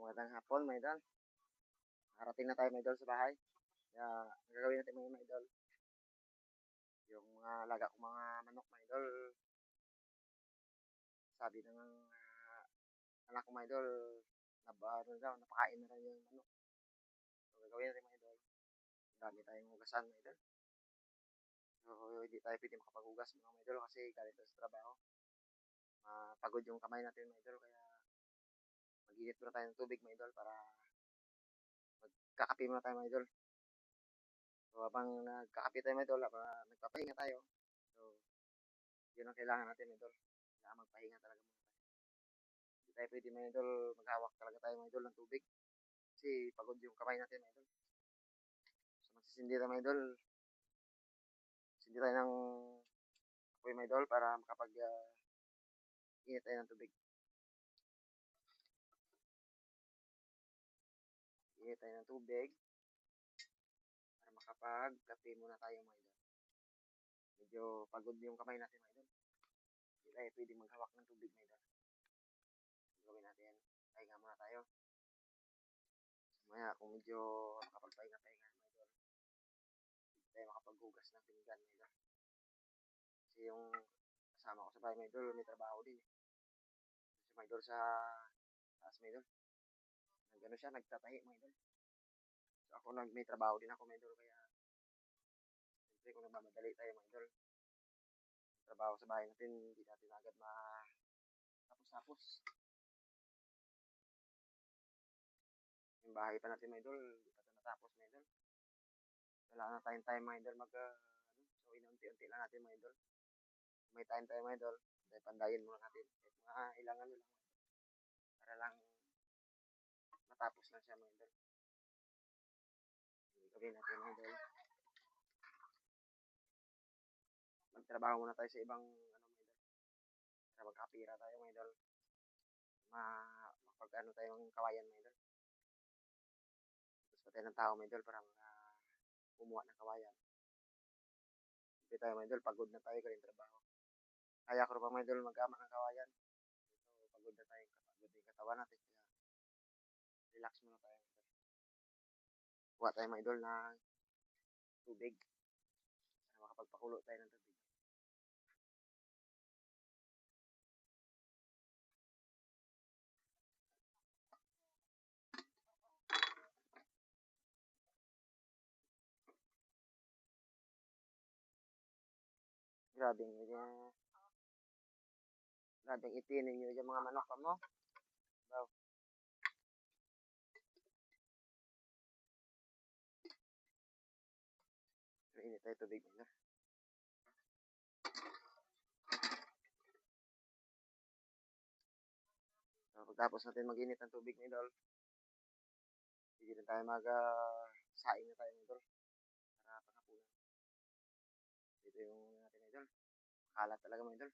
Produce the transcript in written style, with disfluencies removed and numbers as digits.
Magandang hapon, mga idol. Nakarating na tayo, mga idol, sa bahay. Kaya, ang gagawin natin mga idol, yung mga alaga kong mga manok, mga idol, sabi ng anak ko, mga idol, napakain na rin yung manok. So, gagawin natin, mga idol, dami tayong hugasan, mga idol. So, hindi tayo pwede makapaghugas, mga idol, kasi galing tayo sa trabaho. Pagod yung kamay natin, mga idol, kaya mag-init muna tayo ng tubig, mga idol, para magkakape muna tayo, mga idol. So, habang nagkakape tayo, mga idol, nagpapahinga tayo. So, yun ang kailangan natin, mga idol. Kailangan magpahinga talaga muna tayo. Hindi tayo pwede, mga idol, maghawak talaga tayo, mga idol, ng tubig. Kasi pagod yung kamay natin, mga idol. So, magsisindi tayo, mga idol. Sindi tayo ng apoy, mga idol, para init tayo ng tubig. Init tayo ng tubig para makapag-kape muna tayo, mga idol. Medyo pagod yung kamay natin, mga idol. Hindi tayo pwede maghawak ng tubig, mga idol. Gawin natin, pahinga muna tayo. Maya, kung medyo makapagpahinga-pahinga, mga idol, hindi tayo makapaghugas ng pinggan, mga idol. Kasi yung kasama ko sa bahay, mga idol, may trabaho din. Si mga idol sa taas, mga idol. Nag-ano siya, nagtatahi, mga idol. So ako may trabaho din ako, mga idol, kaya siyempre kung nagmamadali tayo, mga idol, trabaho sa bahay natin, hindi natin agad matapos-tapos. Yung bahay pa natin, mga idol, hindi pa ito natapos, mga idol. Wala na tayong time, mga idol, so inunti-unti lang natin, mga idol. Kung may time tayo, mga idol, pandayin muna natin. Kahit mga ilang ano lang, para lang matapos lang siya, mga idol. Gawin natin, mga idol. Magtrabaho muna tayo sa ibang, mga idol. Para magkapira tayo, mga idol. Makapag-ano tayong kawayan, mga idol. Tapos patay ng tao, mga idol, para kumuha ng kawayan. Hindi tayo, mga idol, pagod na tayo, galing trabaho. Kaya ko pa, mga idol, mag-ama ng kawayan. So, pagod na tayo, pagod yung katawan natin. Kaya, relax muna tayo, mga idol. Kuha tayo, mga idol, ng tubig. Para makapagpakulo tayo ng tubig. Grabing itinin nyo yung mga manok mo. Wow. Init tayo tubig nila. So, pagtapos natin mag-init ng tubig ni idol, hindi na tayo saing na tayo, idol. Para panghapunan. Dito yung natin, idol. Kalat talaga, mga idol.